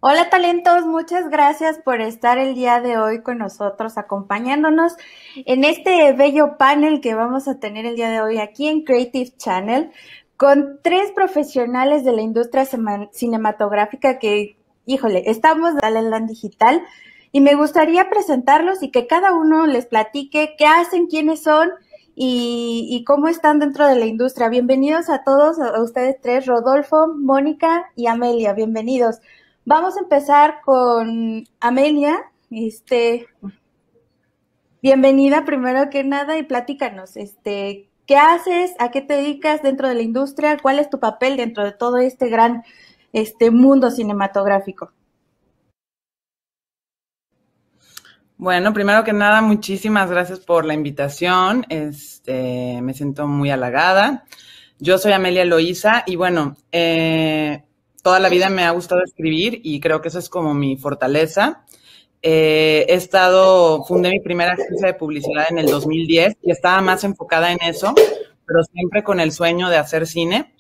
Hola talentos, muchas gracias por estar el día de hoy con nosotros, acompañándonos en este bello panel que vamos a tener el día de hoy aquí en Creative Channel con tres profesionales de la industria cinematográfica que, híjole, estamos en el land digital y me gustaría presentarlos y que cada uno les platique qué hacen, quiénes son y cómo están dentro de la industria. Bienvenidos a todos, a ustedes tres, Rodolfo, Mónica y Amelia, bienvenidos. Vamos a empezar con Amelia. Bienvenida primero que nada y platícanos, ¿qué haces? ¿A qué te dedicas dentro de la industria? ¿Cuál es tu papel dentro de todo este gran, mundo cinematográfico? Bueno, primero que nada, muchísimas gracias por la invitación. Me siento muy halagada. Yo soy Amelia Eloísa y bueno, toda la vida me ha gustado escribir y creo que eso es como mi fortaleza. Fundé mi primera agencia de publicidad en el 2010 y estaba más enfocada en eso, pero siempre con el sueño de hacer cine,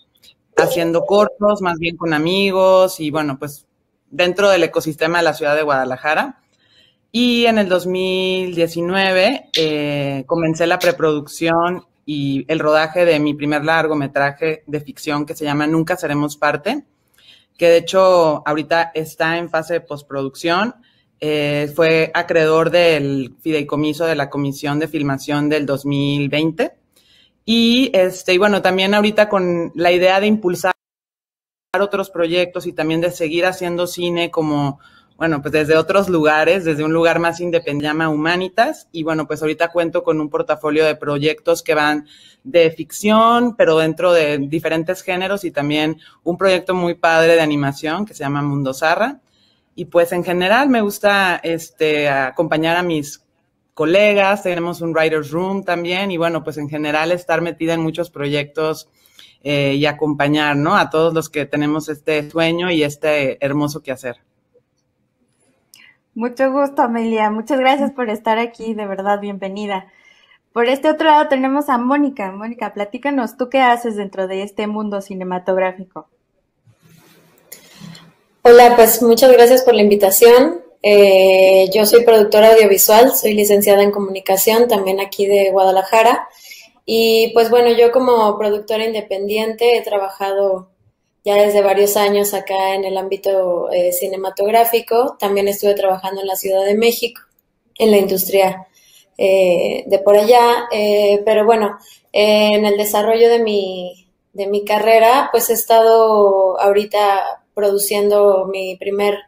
haciendo cortos, más bien con amigos y bueno, pues dentro del ecosistema de la ciudad de Guadalajara. Y en el 2019 comencé la preproducción y el rodaje de mi primer largometraje de ficción que se llama Nunca Seremos Parte, que de hecho ahorita está en fase de postproducción. Fue acreedor del fideicomiso de la Comisión de Filmación del 2020. Y bueno, también ahorita con la idea de impulsar otros proyectos y también de seguir haciendo cine como, bueno, pues desde otros lugares, desde un lugar más independiente, llama Humanitas, y bueno, pues ahorita cuento con un portafolio de proyectos que van de ficción, pero dentro de diferentes géneros, y también un proyecto muy padre de animación que se llama Mundo Zarra, y pues en general me gusta acompañar a mis colegas, tenemos un writer's room también, y bueno, pues en general estar metida en muchos proyectos y acompañar, ¿no?, a todos los que tenemos este sueño y este hermoso quehacer. Mucho gusto, Amelia. Muchas gracias por estar aquí, de verdad, bienvenida. Por este otro lado tenemos a Mónica. Mónica, platícanos, ¿tú qué haces dentro de este mundo cinematográfico? Hola, pues muchas gracias por la invitación. Yo soy productora audiovisual, soy licenciada en comunicación, también aquí de Guadalajara. Y pues bueno, yo como productora independiente he trabajado ya desde varios años acá en el ámbito cinematográfico. También estuve trabajando en la Ciudad de México, en la industria de por allá. Pero bueno, en el desarrollo de mi carrera, pues he estado ahorita produciendo mi primer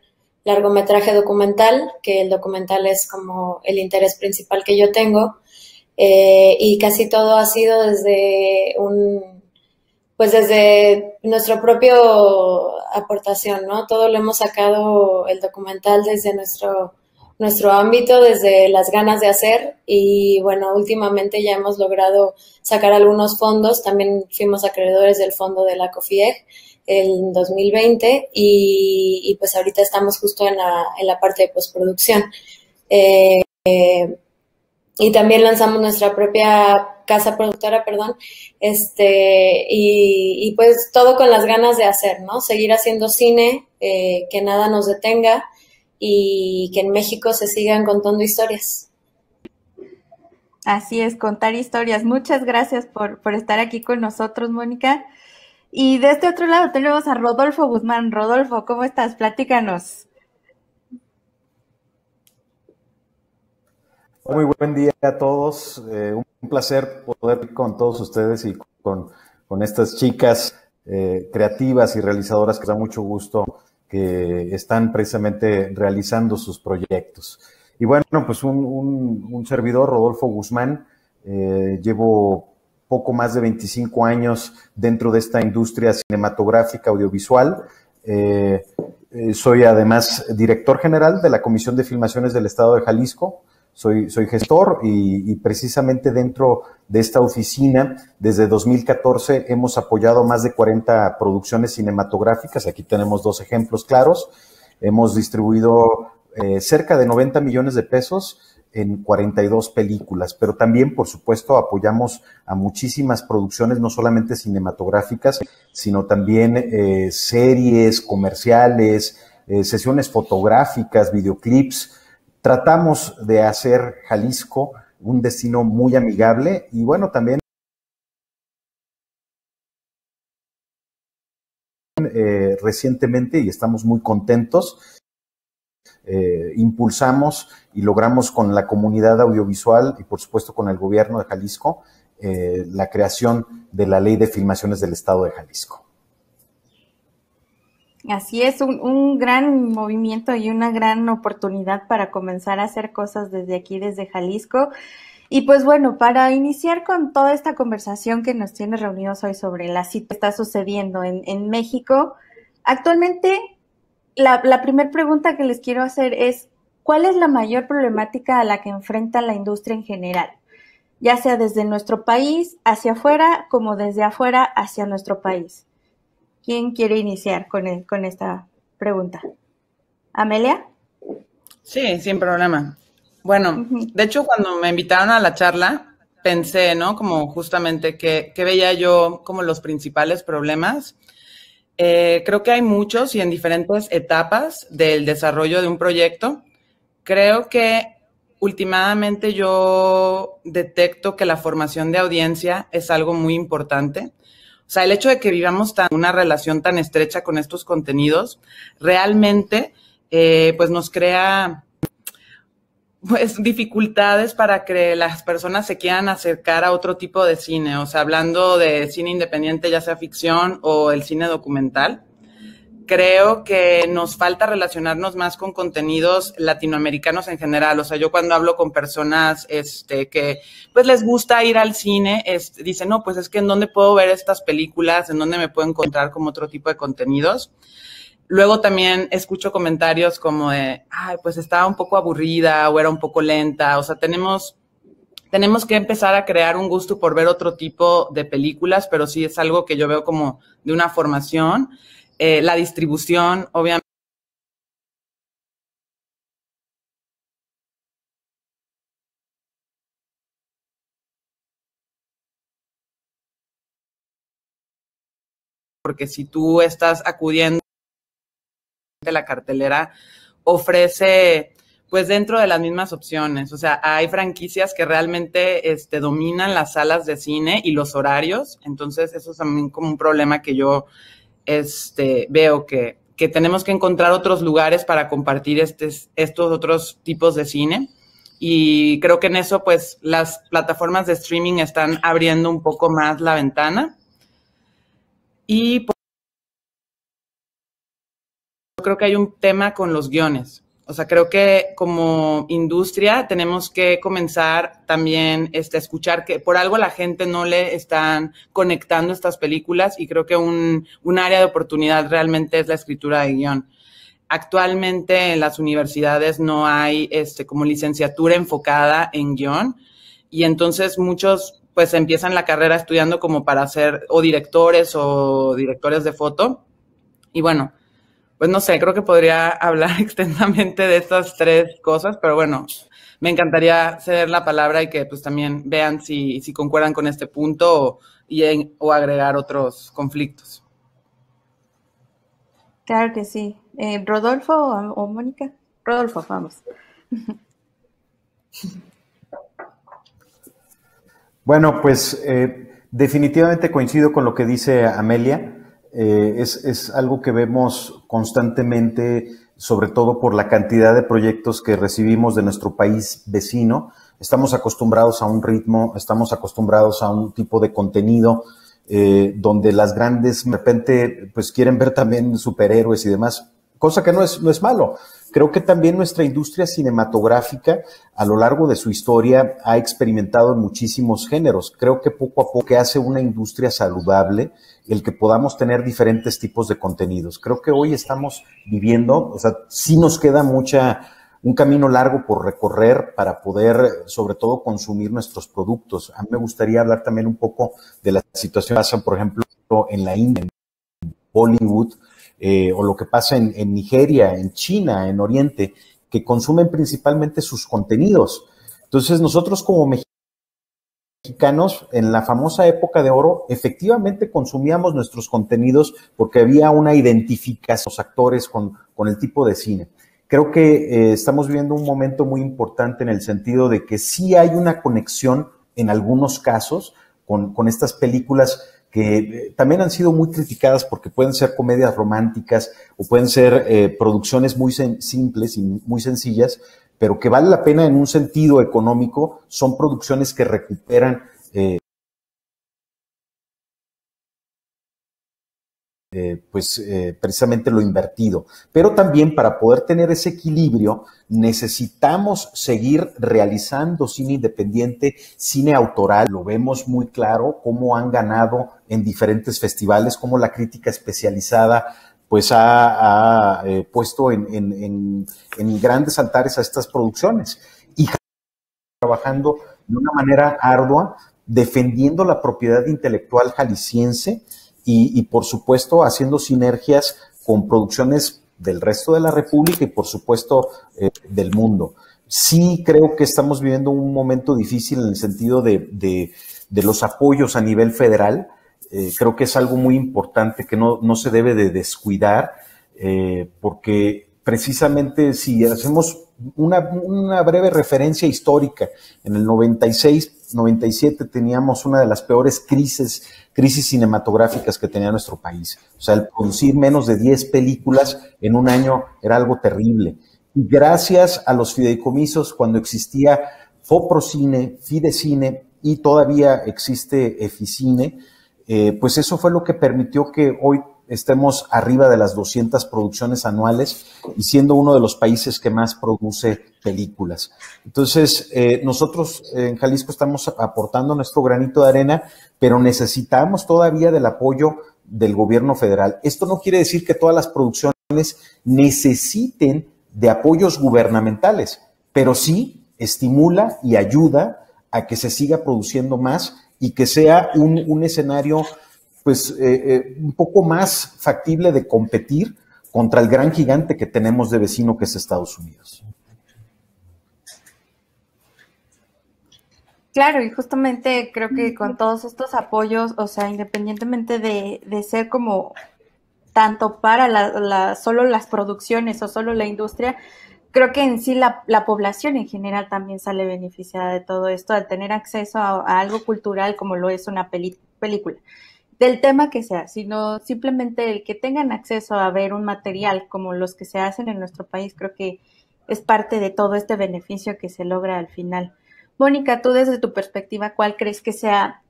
largometraje documental, que el documental es como el interés principal que yo tengo. Y casi todo ha sido desde nuestra propia aportación, ¿no? Todo lo hemos sacado el documental desde nuestro ámbito, desde las ganas de hacer, y bueno, últimamente ya hemos logrado sacar algunos fondos. También fuimos acreedores del fondo de la COFIEG en 2020 y pues ahorita estamos justo en la parte de postproducción. Y también lanzamos nuestra propia casa productora, y pues todo con las ganas de hacer, ¿no? Seguir haciendo cine, que nada nos detenga y que en México se sigan contando historias. Así es, contar historias. Muchas gracias por estar aquí con nosotros, Mónica. Y de este otro lado tenemos a Rodolfo Guzmán. Rodolfo, ¿cómo estás? Platícanos. Muy buen día a todos. Un placer poder ir con todos ustedes y con estas chicas creativas y realizadoras que da mucho gusto que están precisamente realizando sus proyectos. Y bueno, pues un servidor, Rodolfo Guzmán, llevo poco más de 25 años dentro de esta industria cinematográfica audiovisual. Soy además director general de la Comisión de Filmaciones del Estado de Jalisco. Soy gestor y precisamente dentro de esta oficina, desde 2014 hemos apoyado más de 40 producciones cinematográficas. Aquí tenemos dos ejemplos claros. Hemos distribuido cerca de 90 millones de pesos en 42 películas, pero también, por supuesto, apoyamos a muchísimas producciones, no solamente cinematográficas, sino también series, comerciales, sesiones fotográficas, videoclips. Tratamos de hacer Jalisco un destino muy amigable y bueno, también recientemente, y estamos muy contentos, impulsamos y logramos con la comunidad audiovisual y por supuesto con el gobierno de Jalisco la creación de la Ley de Filmaciones del Estado de Jalisco. Así es, un gran movimiento y una gran oportunidad para comenzar a hacer cosas desde aquí, desde Jalisco. Y pues bueno, para iniciar con toda esta conversación que nos tiene reunidos hoy sobre la situación que está sucediendo en México, actualmente la primera pregunta que les quiero hacer es, ¿cuál es la mayor problemática a la que enfrenta la industria en general? Ya sea desde nuestro país hacia afuera, como desde afuera hacia nuestro país. ¿Quién quiere iniciar con esta pregunta? ¿Amelia? Sí, sin problema. Bueno, de hecho, cuando me invitaron a la charla, pensé, ¿no? Como justamente que veía yo como los principales problemas. Creo que hay muchos y en diferentes etapas del desarrollo de un proyecto. Creo que últimamente yo detecto que la formación de audiencia es algo muy importante. O sea, el hecho de que vivamos una relación tan estrecha con estos contenidos, realmente, pues nos crea, pues, dificultades para que las personas se quieran acercar a otro tipo de cine. O sea, hablando de cine independiente, ya sea ficción o el cine documental. Creo que nos falta relacionarnos más con contenidos latinoamericanos en general. O sea, yo cuando hablo con personas que pues les gusta ir al cine, dicen, no, pues es que ¿en dónde puedo ver estas películas? ¿En dónde me puedo encontrar como otro tipo de contenidos? Luego también escucho comentarios como de, ay, pues estaba un poco aburrida o era un poco lenta. O sea, tenemos que empezar a crear un gusto por ver otro tipo de películas, pero sí es algo que yo veo como de una formación. La distribución, obviamente. Porque si tú estás acudiendo, la cartelera ofrece, pues dentro de las mismas opciones. O sea, hay franquicias que realmente dominan las salas de cine y los horarios. Entonces, eso es también como un problema que yo veo que tenemos que encontrar otros lugares para compartir estos otros tipos de cine. Y creo que en eso, pues, las plataformas de streaming están abriendo un poco más la ventana. Y creo que hay un tema con los guiones. O sea, creo que como industria tenemos que comenzar también a escuchar que por algo la gente no le están conectando estas películas y creo que un área de oportunidad realmente es la escritura de guión. Actualmente en las universidades no hay como licenciatura enfocada en guión y entonces muchos pues empiezan la carrera estudiando como para ser o directores de foto y bueno, pues no sé, creo que podría hablar extensamente de estas tres cosas, pero bueno, me encantaría ceder la palabra y que pues también vean si concuerdan con este punto o agregar otros conflictos. Claro que sí. ¿Rodolfo o Mónica? Rodolfo, vamos. Bueno, pues definitivamente coincido con lo que dice Amelia. Es algo que vemos constantemente, sobre todo por la cantidad de proyectos que recibimos de nuestro país vecino. Estamos acostumbrados a un ritmo, estamos acostumbrados a un tipo de contenido donde las grandes de repente pues quieren ver también superhéroes y demás, cosa que no es malo. Creo que también nuestra industria cinematográfica a lo largo de su historia ha experimentado en muchísimos géneros. Creo que poco a poco hace una industria saludable el que podamos tener diferentes tipos de contenidos. Creo que hoy estamos viviendo, o sea, sí nos queda un camino largo por recorrer para poder, sobre todo, consumir nuestros productos. A mí me gustaría hablar también un poco de la situación que pasa, por ejemplo, en la India, en Bollywood, o lo que pasa en Nigeria, en China, en Oriente, que consumen principalmente sus contenidos. Entonces, nosotros como mexicanos mexicanos en la famosa época de oro efectivamente consumíamos nuestros contenidos porque había una identificación de los actores con el tipo de cine. Creo que estamos viviendo un momento muy importante en el sentido de que sí hay una conexión en algunos casos con estas películas que también han sido muy criticadas porque pueden ser comedias románticas o pueden ser producciones muy simples y muy sencillas, pero que vale la pena en un sentido económico. Son producciones que recuperan precisamente lo invertido. Pero también para poder tener ese equilibrio necesitamos seguir realizando cine independiente, cine autoral. Lo vemos muy claro cómo han ganado en diferentes festivales, cómo la crítica especializada pues ha puesto en grandes altares a estas producciones y trabajando de una manera ardua, defendiendo la propiedad intelectual jalisciense y por supuesto haciendo sinergias con producciones del resto de la República y por supuesto del mundo. Sí creo que estamos viviendo un momento difícil en el sentido de los apoyos a nivel federal. Creo que es algo muy importante que no se debe de descuidar, porque precisamente si hacemos una breve referencia histórica, en el 96, 97 teníamos una de las peores crisis cinematográficas que tenía nuestro país. O sea, el producir menos de 10 películas en un año era algo terrible. Y gracias a los fideicomisos, cuando existía Foprocine, Fidecine y todavía existe Eficine, pues eso fue lo que permitió que hoy estemos arriba de las 200 producciones anuales y siendo uno de los países que más produce películas. Entonces, nosotros en Jalisco estamos aportando nuestro granito de arena, pero necesitamos todavía del apoyo del gobierno federal. Esto no quiere decir que todas las producciones necesiten de apoyos gubernamentales, pero sí estimula y ayuda a que se siga produciendo más y que sea un escenario pues un poco más factible de competir contra el gran gigante que tenemos de vecino que es Estados Unidos. Claro, y justamente creo que con todos estos apoyos, o sea, independientemente de ser como tanto para solo las producciones o solo la industria, creo que en sí la población en general también sale beneficiada de todo esto, al tener acceso a algo cultural como lo es una película, del tema que sea, sino simplemente el que tengan acceso a ver un material como los que se hacen en nuestro país, creo que es parte de todo este beneficio que se logra al final. Mónica, tú desde tu perspectiva, ¿cuál crees que sea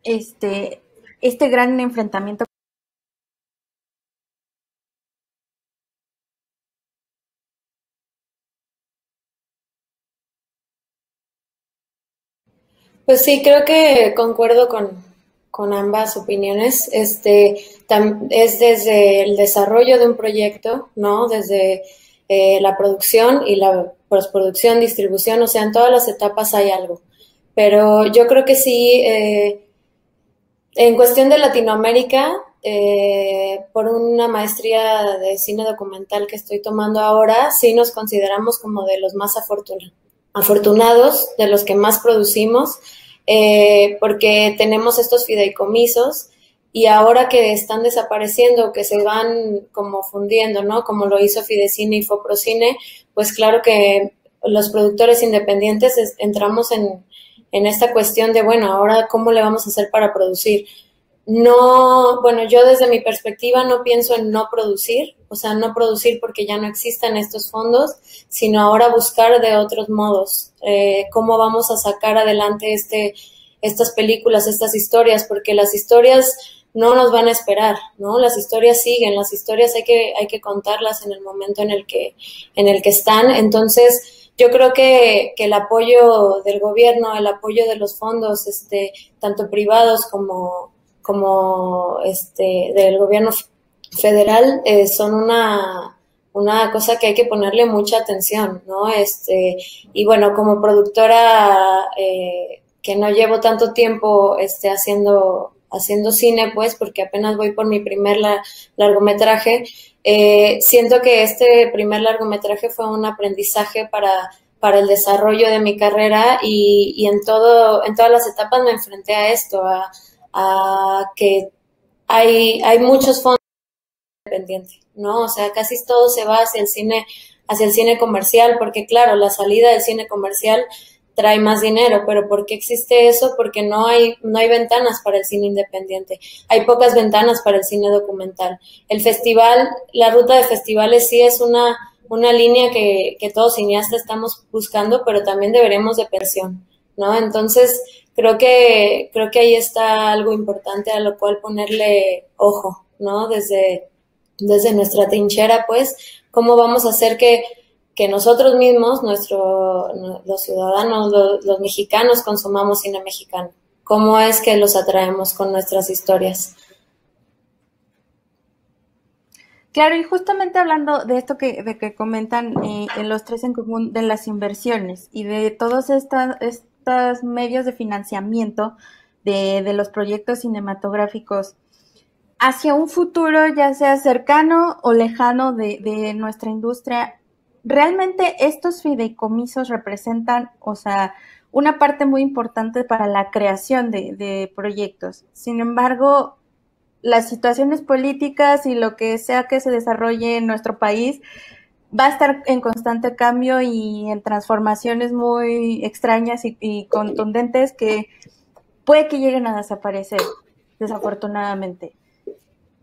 este gran enfrentamiento? Pues sí, creo que concuerdo con ambas opiniones. Es desde el desarrollo de un proyecto, ¿no? Desde la producción y la postproducción, distribución, o sea, en todas las etapas hay algo. Pero yo creo que sí, en cuestión de Latinoamérica, por una maestría de cine documental que estoy tomando ahora, sí nos consideramos como de los más afortunados, de los que más producimos, porque tenemos estos fideicomisos y ahora que están desapareciendo, que se van como fundiendo, ¿no? Como lo hizo Fidecine y Foprocine, pues claro que los productores independientes entramos en esta cuestión de, bueno, ahora ¿cómo le vamos a hacer para producir? No, bueno, yo desde mi perspectiva no pienso en no producir, o sea, no producir porque ya no existan estos fondos, sino ahora buscar de otros modos cómo vamos a sacar adelante estas películas, estas historias, porque las historias no nos van a esperar, ¿no? Las historias siguen, las historias hay que contarlas en el momento en el que están. Entonces, yo creo que el apoyo del gobierno, el apoyo de los fondos, tanto privados como del gobierno federal, son una cosa que hay que ponerle mucha atención, ¿no? Y bueno, como productora que no llevo tanto tiempo haciendo cine, pues, porque apenas voy por mi primer largometraje, siento que este primer largometraje fue un aprendizaje para el desarrollo de mi carrera y en todas las etapas me enfrenté a esto, a que hay muchos fondos independientes, ¿no? O sea, casi todo se va hacia el cine comercial, porque claro, la salida del cine comercial trae más dinero, pero ¿por qué existe eso? Porque no hay ventanas para el cine independiente, hay pocas ventanas para el cine documental. El festival, la ruta de festivales sí es una línea que todos cineastas estamos buscando, pero también deberemos de pensión, ¿no? Entonces, creo que ahí está algo importante a lo cual ponerle ojo, ¿no? Desde nuestra trinchera, pues, cómo vamos a hacer que nosotros mismos, los ciudadanos, los mexicanos, consumamos cine mexicano. ¿Cómo es que los atraemos con nuestras historias? Claro, y justamente hablando de esto de que comentan en los tres en común, de las inversiones y de todos estos medios de financiamiento de los proyectos cinematográficos hacia un futuro, ya sea cercano o lejano de nuestra industria, ¿realmente estos fideicomisos representan, o sea, una parte muy importante para la creación de proyectos? Sin embargo, las situaciones políticas y lo que sea que se desarrolle en nuestro país va a estar en constante cambio y en transformaciones muy extrañas y contundentes que puede que lleguen a desaparecer, desafortunadamente.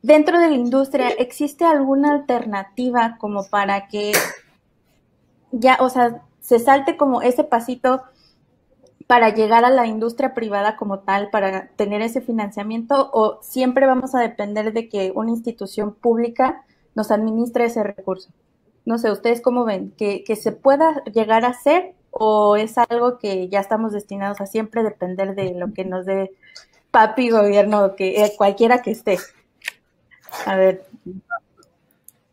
Dentro de la industria, ¿existe alguna alternativa como para que ya, o sea, se salte como ese pasito para llegar a la industria privada como tal, para tener ese financiamiento, o siempre vamos a depender de que una institución pública nos administre ese recurso? No sé, ¿ustedes cómo ven? ¿Que se pueda llegar a hacer o es algo que ya estamos destinados a siempre depender de lo que nos dé papi gobierno, que cualquiera que esté? A ver.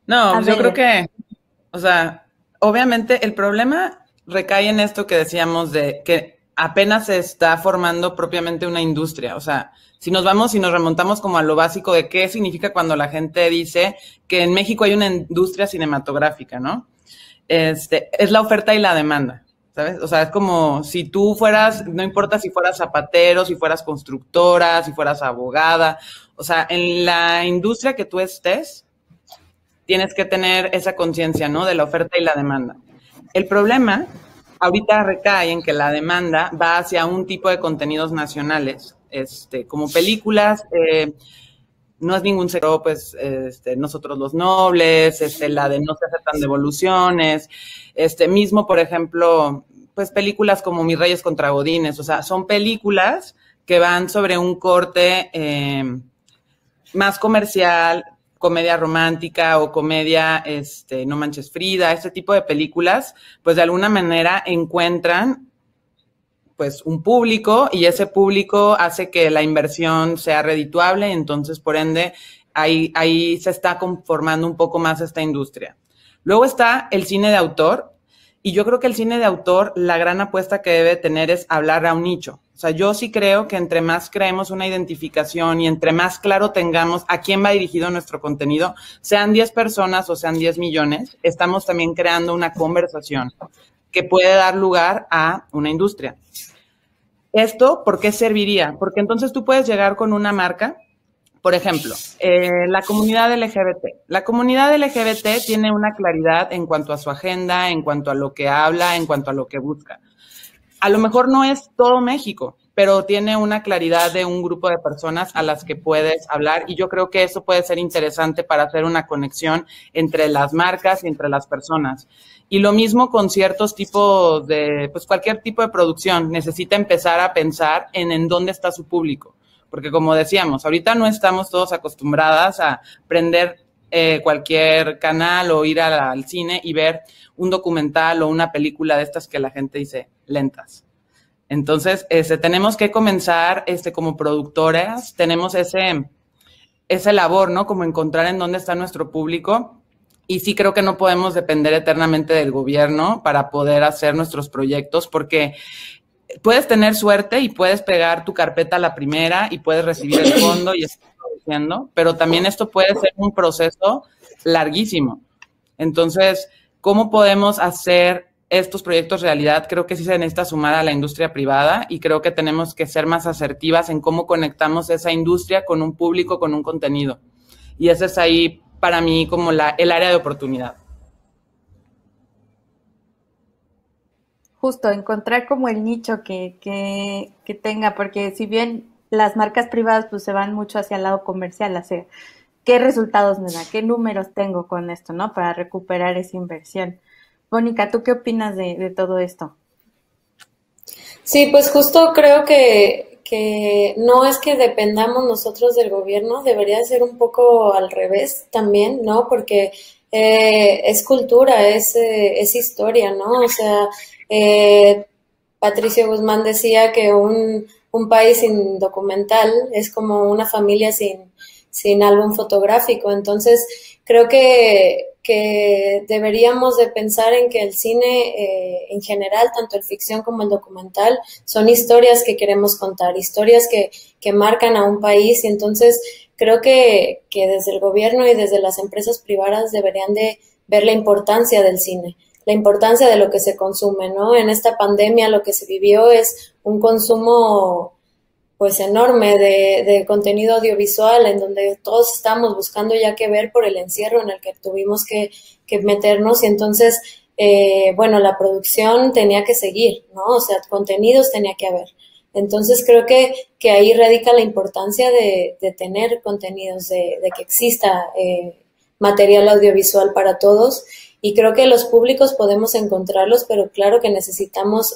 No, yo creo que, o sea, obviamente el problema recae en esto que decíamos de que apenas se está formando propiamente una industria. O sea, si nos remontamos como a lo básico de qué significa cuando la gente dice que en México hay una industria cinematográfica, ¿no? Es la oferta y la demanda, ¿sabes? O sea, es como si tú fueras, no importa si fueras zapatero, si fueras constructora, si fueras abogada, o sea, en la industria que tú estés, tienes que tener esa conciencia, ¿no? De la oferta y la demanda. El problema ahorita recae en que la demanda va hacia un tipo de contenidos nacionales, como películas, no es ningún secreto, pues, Nosotros los Nobles, la de No se aceptan devoluciones, mismo, por ejemplo, pues películas como Mis Reyes contra Godines, o sea, son películas que van sobre un corte más comercial, comedia romántica o comedia, No Manches Frida, este tipo de películas, pues de alguna manera encuentran pues un público y ese público hace que la inversión sea redituable, entonces por ende ahí se está conformando un poco más esta industria. Luego está el cine de autor y yo creo que el cine de autor, la gran apuesta que debe tener es hablar a un nicho. O sea, yo sí creo que entre más creemos una identificación y entre más claro tengamos a quién va dirigido nuestro contenido, sean 10 personas o sean 10 millones, estamos también creando una conversación que puede dar lugar a una industria. ¿Esto por qué serviría? Porque entonces tú puedes llegar con una marca, por ejemplo, la comunidad LGBT. La comunidad LGBT tiene una claridad en cuanto a su agenda, en cuanto a lo que habla, en cuanto a lo que busca. A lo mejor no es todo México, pero tiene una claridad de un grupo de personas a las que puedes hablar y yo creo que eso puede ser interesante para hacer una conexión entre las marcas y entre las personas. Y lo mismo con ciertos tipos de, pues cualquier tipo de producción, necesita empezar a pensar en dónde está su público. Porque como decíamos, ahorita no estamos todos acostumbradas a prender cualquier canal o ir al cine y ver un documental o una película de estas que la gente dice lentas. Entonces, tenemos que comenzar como productoras, tenemos esa labor, ¿no? Como encontrar en dónde está nuestro público. Y sí creo que no podemos depender eternamente del gobierno para poder hacer nuestros proyectos, porque puedes tener suerte y puedes pegar tu carpeta a la primera y puedes recibir el fondo y estar produciendo, pero también esto puede ser un proceso larguísimo. Entonces, ¿cómo podemos hacer estos proyectos realidad, creo que sí se necesita sumar a la industria privada y creo que tenemos que ser más asertivas en cómo conectamos esa industria con un público, con un contenido. Y ese es ahí para mí como el área de oportunidad. Justo, encontrar como el nicho que tenga, porque si bien las marcas privadas pues se van mucho hacia el lado comercial, hacia qué resultados me da, qué números tengo con esto, ¿no? Para recuperar esa inversión. Mónica, ¿tú qué opinas de todo esto? Sí, pues justo creo que no es que dependamos nosotros del gobierno, debería ser un poco al revés también, ¿no? Porque es cultura, es historia, ¿no? O sea, Patricio Guzmán decía que un país sin documental es como una familia sin álbum fotográfico. Entonces, creo que deberíamos de pensar en que el cine en general, tanto el ficción como el documental, son historias que queremos contar, historias que marcan a un país, y entonces creo que desde el gobierno y desde las empresas privadas deberían de ver la importancia del cine, la importancia de lo que se consume, ¿no? En esta pandemia lo que se vivió es un consumo pues enorme de contenido audiovisual, en donde todos estamos buscando ya qué ver por el encierro en el que tuvimos que meternos, y entonces, bueno, la producción tenía que seguir, ¿no? O sea, contenidos tenía que haber. Entonces creo que ahí radica la importancia de tener contenidos, de que exista material audiovisual para todos, y creo que los públicos podemos encontrarlos, pero claro que necesitamos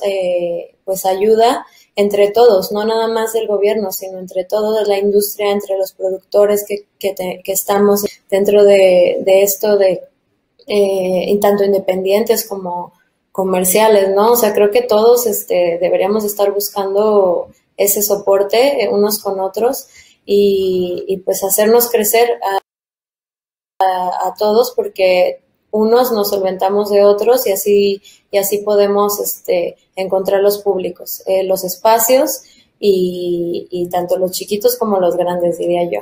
pues ayuda entre todos, no nada más del gobierno, sino entre toda la industria, entre los productores que estamos dentro de esto, tanto independientes como comerciales, ¿no? O sea, creo que todos deberíamos estar buscando ese soporte unos con otros y pues hacernos crecer a todos, porque unos nos solventamos de otros y así podemos encontrar los públicos, los espacios y tanto los chiquitos como los grandes, diría yo.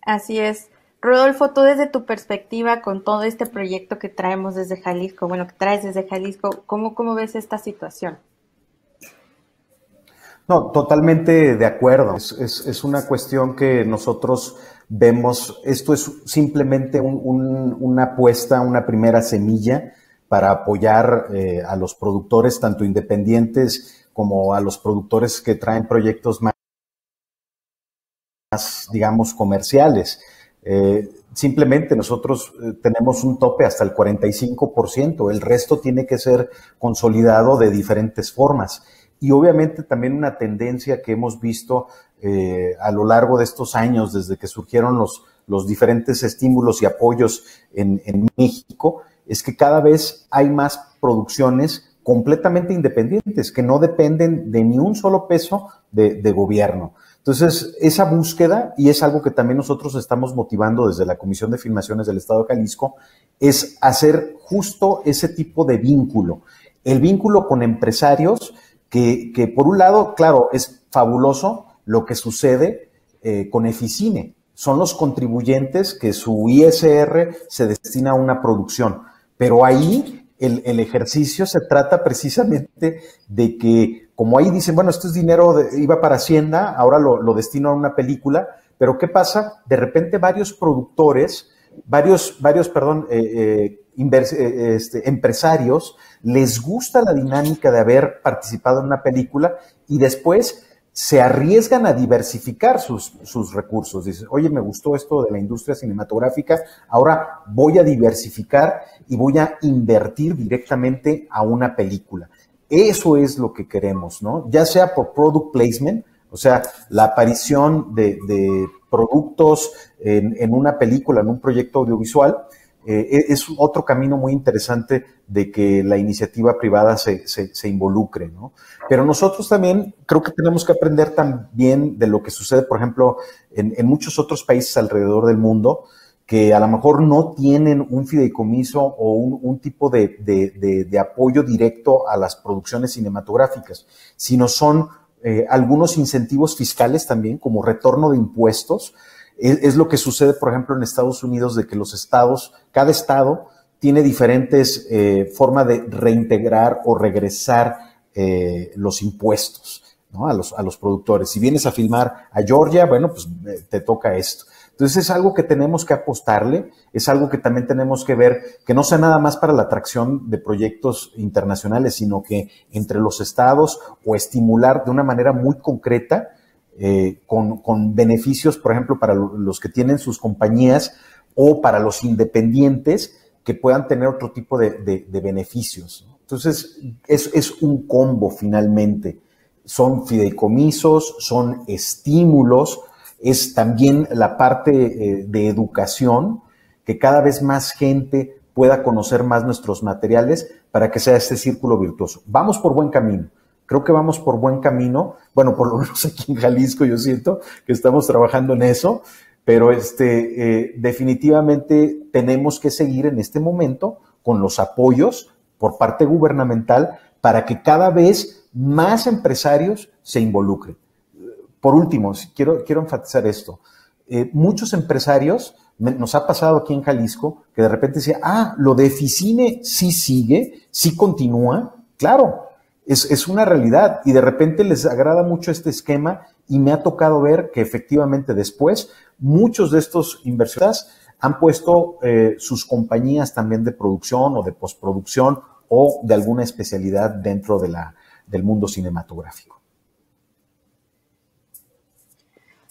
Así es. Rodolfo, tú desde tu perspectiva con todo este proyecto que traemos desde Jalisco, bueno, que traes desde Jalisco, ¿cómo ves esta situación? No, totalmente de acuerdo. Es una cuestión que nosotros vemos, esto es simplemente una apuesta, una primera semilla para apoyar a los productores, tanto independientes como a los productores que traen proyectos más digamos, comerciales. Simplemente nosotros tenemos un tope hasta el 45%, el resto tiene que ser consolidado de diferentes formas. Y obviamente también una tendencia que hemos visto a lo largo de estos años, desde que surgieron los diferentes estímulos y apoyos en México, es que cada vez hay más producciones completamente independientes, que no dependen de ni un solo peso de gobierno. Entonces, esa búsqueda, y es algo que también nosotros estamos motivando desde la Comisión de Filmaciones del Estado de Jalisco, es hacer justo ese tipo de vínculo. El vínculo con empresarios que por un lado, claro, es fabuloso lo que sucede con Eficine. Son los contribuyentes que su ISR se destina a una producción. Pero ahí el ejercicio se trata precisamente de que, como ahí dicen, bueno, esto es dinero, iba para Hacienda, ahora lo destino a una película, pero ¿qué pasa? De repente varios productores, empresarios, les gusta la dinámica de haber participado en una película y después se arriesgan a diversificar sus recursos. Dicen, oye, me gustó esto de la industria cinematográfica, ahora voy a diversificar y voy a invertir directamente a una película. Eso es lo que queremos, ¿no? Ya sea por product placement, o sea, la aparición de productos en una película, en un proyecto audiovisual, es otro camino muy interesante de que la iniciativa privada se involucre, ¿no? Pero nosotros también creo que tenemos que aprender también de lo que sucede, por ejemplo, en muchos otros países alrededor del mundo, que a lo mejor no tienen un fideicomiso o un tipo de apoyo directo a las producciones cinematográficas, sino son algunos incentivos fiscales también, como retorno de impuestos. Es lo que sucede, por ejemplo, en Estados Unidos, de que los estados, cada estado tiene diferentes formas de reintegrar o regresar los impuestos, ¿no? a los productores. Si vienes a filmar a Georgia, bueno, pues te toca esto. Entonces es algo que tenemos que apostarle, es algo que también tenemos que ver, que no sea nada más para la atracción de proyectos internacionales, sino que entre los estados o estimular de una manera muy concreta, con beneficios, por ejemplo, para los que tienen sus compañías o para los independientes que puedan tener otro tipo de beneficios, ¿no? Entonces es un combo finalmente. Son fideicomisos, son estímulos, es también la parte de educación, que cada vez más gente pueda conocer más nuestros materiales para que sea este círculo virtuoso. Vamos por buen camino. Creo que vamos por buen camino. Bueno, por lo menos aquí en Jalisco yo siento que estamos trabajando en eso, pero definitivamente tenemos que seguir en este momento con los apoyos por parte gubernamental para que cada vez más empresarios se involucren. Por último, quiero enfatizar esto. Muchos empresarios, nos ha pasado aquí en Jalisco, que de repente decía, lo de Eficine sí sigue, sí continúa. Claro, es una realidad y de repente les agrada mucho este esquema y me ha tocado ver que efectivamente después muchos de estos inversionistas han puesto sus compañías también de producción o de postproducción o de alguna especialidad dentro del mundo cinematográfico.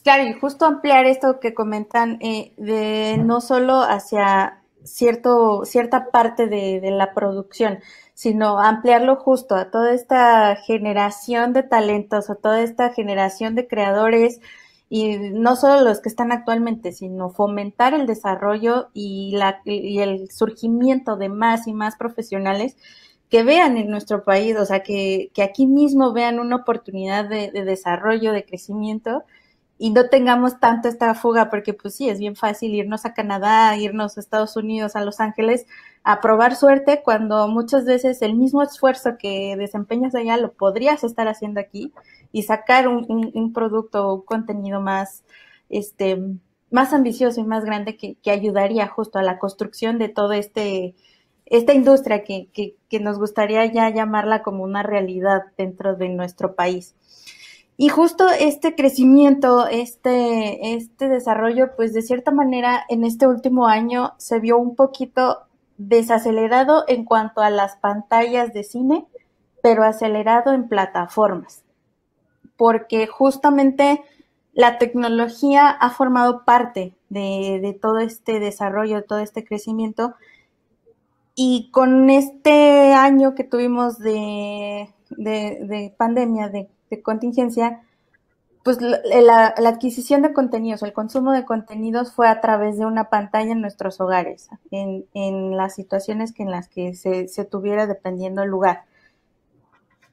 Claro, y justo ampliar esto que comentan, de no solo hacia cierta parte de la producción, sino ampliarlo justo a toda esta generación de talentos, a toda esta generación de creadores, y no solo los que están actualmente, sino fomentar el desarrollo y el surgimiento de más y más profesionales que vean en nuestro país, o sea, que aquí mismo vean una oportunidad de desarrollo, de crecimiento, y no tengamos tanto esta fuga, porque pues sí, es bien fácil irnos a Canadá, irnos a Estados Unidos, a Los Ángeles, a probar suerte, cuando muchas veces el mismo esfuerzo que desempeñas allá lo podrías estar haciendo aquí y sacar un producto o un contenido más, más ambicioso y más grande que ayudaría justo a la construcción de todo esta industria que nos gustaría ya llamarla como una realidad dentro de nuestro país. Y justo este crecimiento, este desarrollo, pues de cierta manera en este último año se vio un poquito desacelerado en cuanto a las pantallas de cine, pero acelerado en plataformas, porque justamente la tecnología ha formado parte de todo este desarrollo, de todo este crecimiento, y con este año que tuvimos de pandemia, de contingencia, pues la adquisición de contenidos, el consumo de contenidos fue a través de una pantalla en nuestros hogares, en las situaciones en las que se tuviera dependiendo del lugar.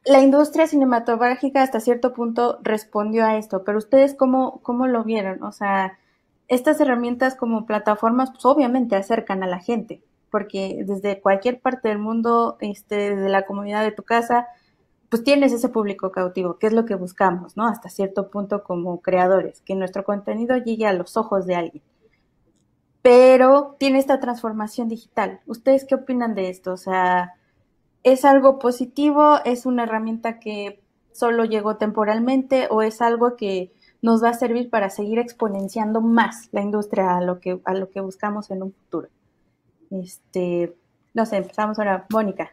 La industria cinematográfica hasta cierto punto respondió a esto, pero ustedes ¿cómo lo vieron? O sea, estas herramientas como plataformas pues obviamente acercan a la gente, porque desde cualquier parte del mundo, desde la comunidad de tu casa, pues tienes ese público cautivo, que es lo que buscamos, ¿no? Hasta cierto punto como creadores, que nuestro contenido llegue a los ojos de alguien. Pero tiene esta transformación digital. ¿Ustedes qué opinan de esto? O sea, ¿es algo positivo? ¿Es una herramienta que solo llegó temporalmente? ¿O es algo que nos va a servir para seguir exponenciando más la industria a lo que buscamos en un futuro? No sé, empezamos ahora. Mónica.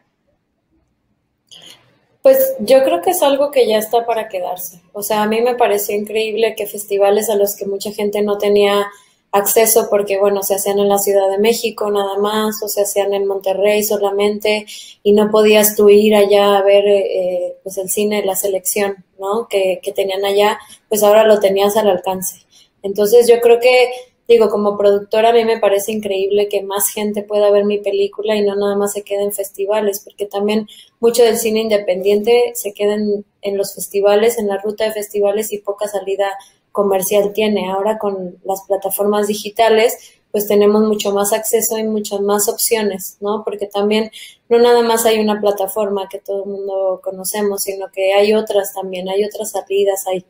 Pues yo creo que es algo que ya está para quedarse. O sea, a mí me pareció increíble que festivales a los que mucha gente no tenía acceso porque, bueno, se hacían en la Ciudad de México nada más o se hacían en Monterrey solamente y no podías tú ir allá a ver pues el cine, la selección, ¿no? Que tenían allá, pues ahora lo tenías al alcance. Entonces yo creo que, digo, como productora a mí me parece increíble que más gente pueda ver mi película y no nada más se quede en festivales, porque también mucho del cine independiente se queda en los festivales, en la ruta de festivales y poca salida comercial tiene. Ahora con las plataformas digitales pues tenemos mucho más acceso y muchas más opciones, ¿no? Porque también no nada más hay una plataforma que todo el mundo conocemos, sino que hay otras también, hay otras salidas, hay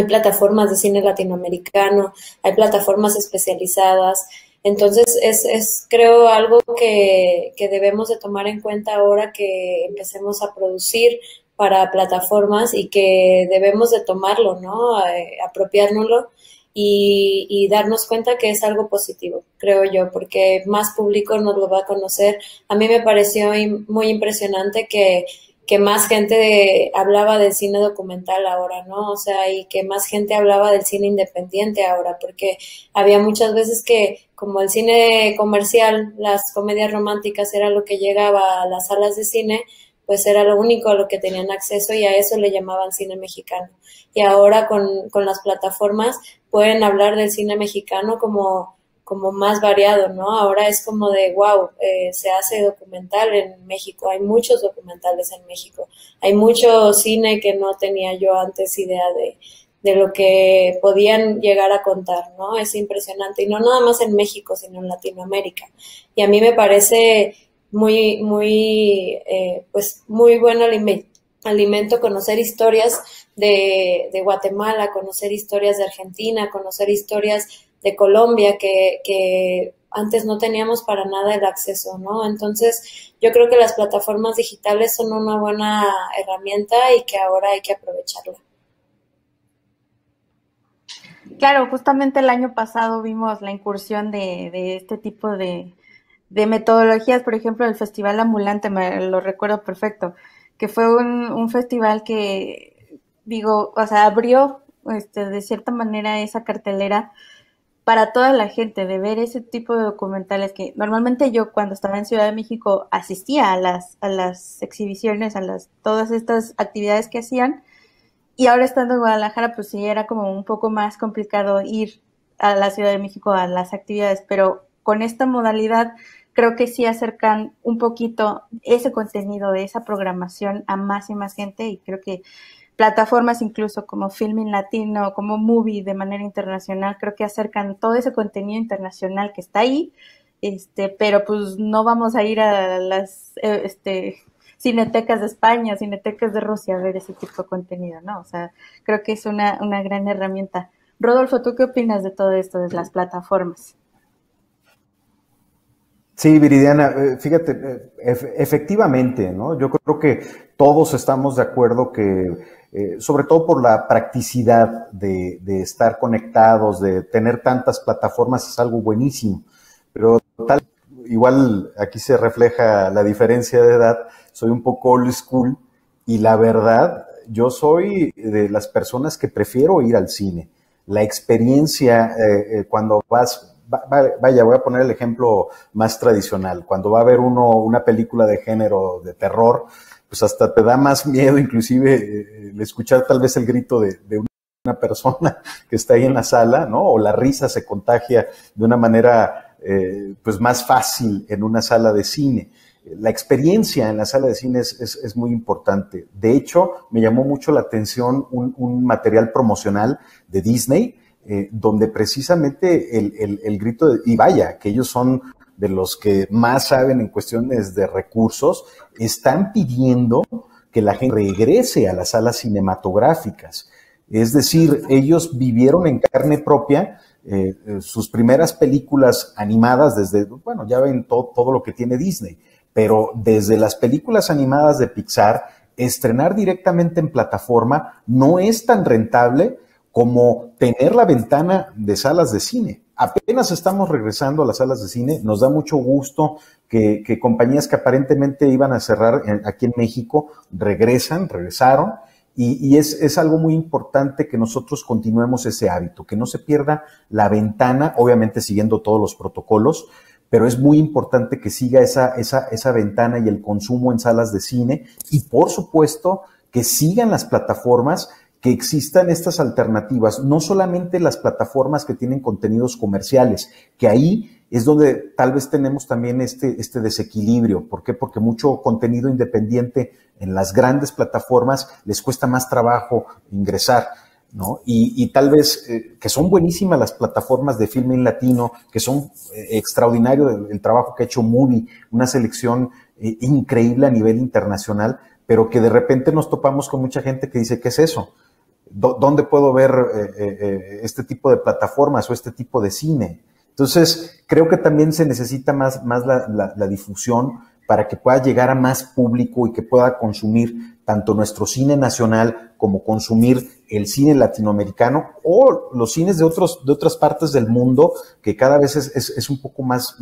plataformas de cine latinoamericano, hay plataformas especializadas. Entonces es creo algo que debemos de tomar en cuenta ahora que empecemos a producir para plataformas y que debemos de tomarlo, ¿no? Apropiárnoslo y darnos cuenta que es algo positivo, creo yo, porque más público nos lo va a conocer. A mí me pareció muy impresionante que más gente hablaba del cine documental ahora, ¿no? O sea, y que más gente hablaba del cine independiente ahora, porque había muchas veces que, como el cine comercial, las comedias románticas era lo que llegaba a las salas de cine, pues era lo único a lo que tenían acceso y a eso le llamaban cine mexicano. Y ahora con las plataformas pueden hablar del cine mexicano como más variado, ¿no? Ahora es como de, wow, se hace documental en México, hay muchos documentales en México, hay mucho cine que no tenía yo antes idea de lo que podían llegar a contar, ¿no? Es impresionante, y no nada más en México, sino en Latinoamérica. Y a mí me parece pues muy buen alimento conocer historias de Guatemala, conocer historias de Argentina, conocer historias de Colombia que antes no teníamos para nada el acceso, ¿no? Entonces, yo creo que las plataformas digitales son una buena herramienta y que ahora hay que aprovecharla. Claro, justamente el año pasado vimos la incursión de este tipo de metodologías, por ejemplo, el Festival Ambulante, me lo recuerdo perfecto, que fue un festival que, digo, o sea, abrió de cierta manera esa cartelera para toda la gente, de ver ese tipo de documentales que normalmente yo cuando estaba en Ciudad de México asistía a las exhibiciones, todas estas actividades que hacían, y ahora estando en Guadalajara pues sí era como un poco más complicado ir a la Ciudad de México a las actividades, pero con esta modalidad creo que sí acercan un poquito ese contenido de esa programación a más y más gente, y creo que plataformas incluso como Filmin Latino, como Movie de manera internacional, creo que acercan todo ese contenido internacional que está ahí, pero pues no vamos a ir a las cinetecas de España, cinetecas de Rusia a ver ese tipo de contenido, ¿no? O sea, creo que es una gran herramienta. Rodolfo, ¿tú qué opinas de todo esto, de las plataformas? Sí, Viridiana, fíjate, efectivamente, ¿no? Yo creo que todos estamos de acuerdo que, sobre todo por la practicidad de estar conectados, de tener tantas plataformas, es algo buenísimo. Pero igual aquí se refleja la diferencia de edad, soy un poco old school y la verdad, yo soy de las personas que prefiero ir al cine. La experiencia cuando vas... Vaya, voy a poner el ejemplo más tradicional. Cuando va a ver uno una película de género de terror, pues hasta te da más miedo, inclusive escuchar tal vez el grito de una persona que está ahí en la sala, ¿no? O la risa se contagia de una manera pues más fácil en una sala de cine. La experiencia en la sala de cine es muy importante. De hecho, me llamó mucho la atención un material promocional de Disney, donde precisamente el grito, y vaya, que ellos son de los que más saben en cuestiones de recursos, están pidiendo que la gente regrese a las salas cinematográficas. Es decir, ellos vivieron en carne propia sus primeras películas animadas desde, bueno, ya ven todo lo que tiene Disney, pero desde las películas animadas de Pixar, estrenar directamente en plataforma no es tan rentable como tener la ventana de salas de cine. Apenas estamos regresando a las salas de cine, nos da mucho gusto que compañías que aparentemente iban a cerrar aquí en México regresaron, y es algo muy importante que nosotros continuemos ese hábito, que no se pierda la ventana, obviamente siguiendo todos los protocolos, pero es muy importante que siga esa ventana y el consumo en salas de cine, y por supuesto que sigan las plataformas, que existan estas alternativas, no solamente las plataformas que tienen contenidos comerciales, que ahí es donde tal vez tenemos también este desequilibrio. ¿Por qué? Porque mucho contenido independiente en las grandes plataformas les cuesta más trabajo ingresar, ¿no? Y tal vez que son buenísimas las plataformas de Filmin Latino, que son extraordinario el trabajo que ha hecho Movie, una selección increíble a nivel internacional, pero que de repente nos topamos con mucha gente que dice, ¿qué es eso? ¿Dónde puedo ver este tipo de plataformas o este tipo de cine? Entonces, creo que también se necesita más la difusión para que pueda llegar a más público y que pueda consumir tanto nuestro cine nacional como consumir el cine latinoamericano o los cines de otras partes del mundo, que cada vez es un poco más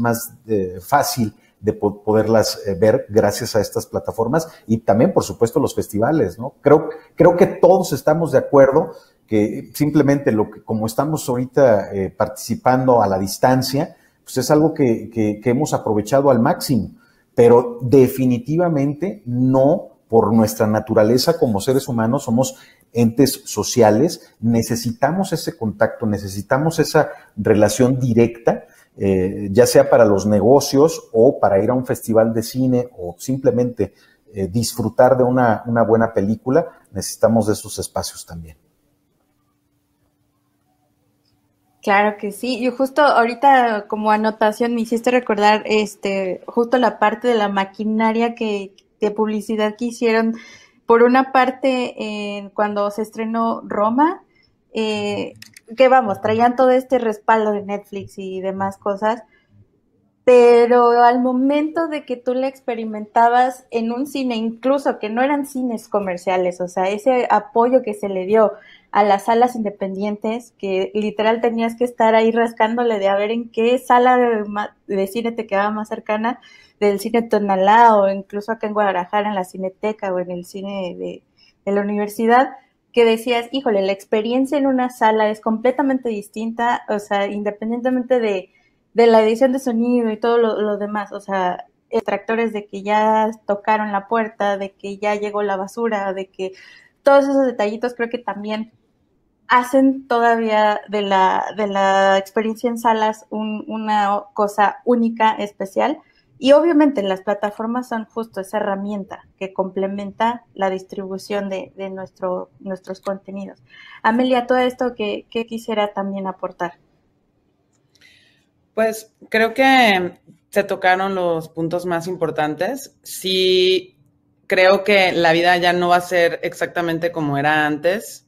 fácil de poderlas ver gracias a estas plataformas, y también, por supuesto, los festivales, ¿no? Creo que todos estamos de acuerdo que simplemente como estamos ahorita participando a la distancia, pues es algo que hemos aprovechado al máximo, pero definitivamente no, por nuestra naturaleza como seres humanos, somos entes sociales, necesitamos ese contacto, necesitamos esa relación directa, ya sea para los negocios o para ir a un festival de cine o simplemente disfrutar de una buena película. Necesitamos de esos espacios también. Claro que sí. Y justo ahorita como anotación me hiciste recordar justo la parte de la maquinaria de publicidad que hicieron. Por una parte, cuando se estrenó Roma, que vamos, traían todo este respaldo de Netflix y demás cosas, pero al momento de que tú la experimentabas en un cine, incluso que no eran cines comerciales, o sea, ese apoyo que se le dio a las salas independientes, que literal tenías que estar ahí rascándole de a ver en qué sala de cine te quedaba más cercana, del cine Tonalá, o incluso acá en Guadalajara en la Cineteca o en el cine de la universidad, que decías, híjole, la experiencia en una sala es completamente distinta, o sea, independientemente de la edición de sonido y todo lo demás, o sea, extractores de que ya tocaron la puerta, de que ya llegó la basura, de que todos esos detallitos creo que también hacen todavía de la experiencia en salas una cosa única, especial. Y obviamente las plataformas son justo esa herramienta que complementa la distribución de nuestros contenidos. Amelia, todo esto que quisiera también aportar. Pues creo que se tocaron los puntos más importantes. Sí, creo que la vida ya no va a ser exactamente como era antes.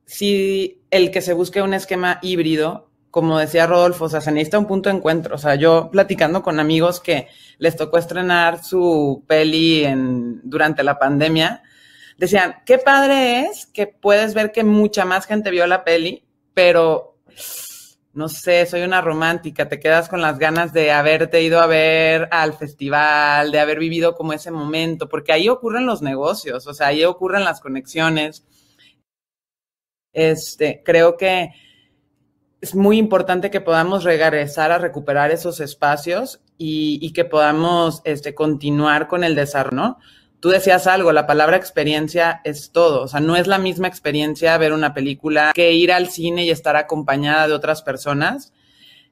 Sí, el que se busque un esquema híbrido, como decía Rodolfo, o sea, se necesita un punto de encuentro. O sea, yo platicando con amigos que les tocó estrenar su peli durante la pandemia, decían, qué padre es que puedes ver que mucha más gente vio la peli, pero no sé, soy una romántica, te quedas con las ganas de haberte ido a ver al festival, de haber vivido como ese momento, porque ahí ocurren los negocios, o sea, ahí ocurren las conexiones. Creo que es muy importante que podamos regresar a recuperar esos espacios y que podamos continuar con el desarrollo, ¿no? Tú decías algo, la palabra experiencia es todo, o sea, no es la misma experiencia ver una película que ir al cine y estar acompañada de otras personas.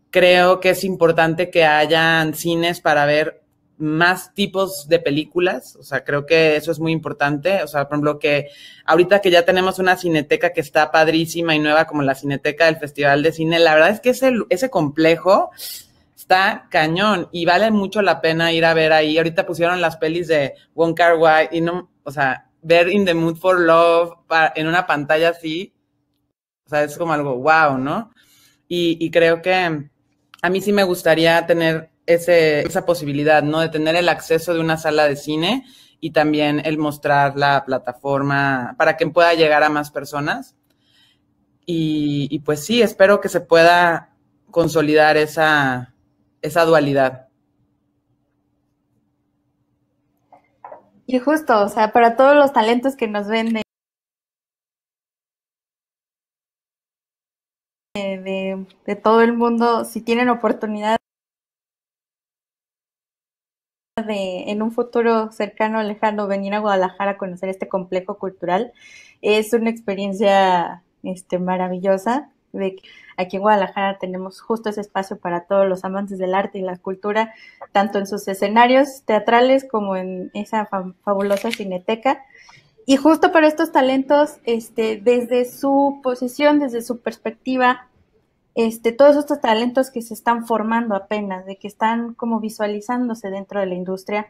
Creo que es importante que hayan cines para ver más tipos de películas, o sea, creo que eso es muy importante, o sea, por ejemplo, que ahorita que ya tenemos una cineteca que está padrísima y nueva como la Cineteca del Festival de Cine, la verdad es que ese complejo está cañón y vale mucho la pena ir a ver ahí. Ahorita pusieron las pelis de Wong Kar-wai y no, o sea, ver In the Mood for Love en una pantalla así, o sea, es como algo wow, ¿no? Y creo que a mí sí me gustaría tener esa posibilidad, ¿no? De tener el acceso de una sala de cine y también el mostrar la plataforma para que pueda llegar a más personas. Y pues sí, espero que se pueda consolidar esa dualidad. Y justo, o sea, para todos los talentos que nos ven de todo el mundo, si tienen oportunidad en un futuro cercano o lejano venir a Guadalajara a conocer este complejo cultural, es una experiencia maravillosa. Aquí en Guadalajara tenemos justo ese espacio para todos los amantes del arte y la cultura, tanto en sus escenarios teatrales como en esa fabulosa cineteca. Y justo para estos talentos, desde su posición, desde su perspectiva, todos estos talentos que se están formando apenas, de que están como visualizándose dentro de la industria,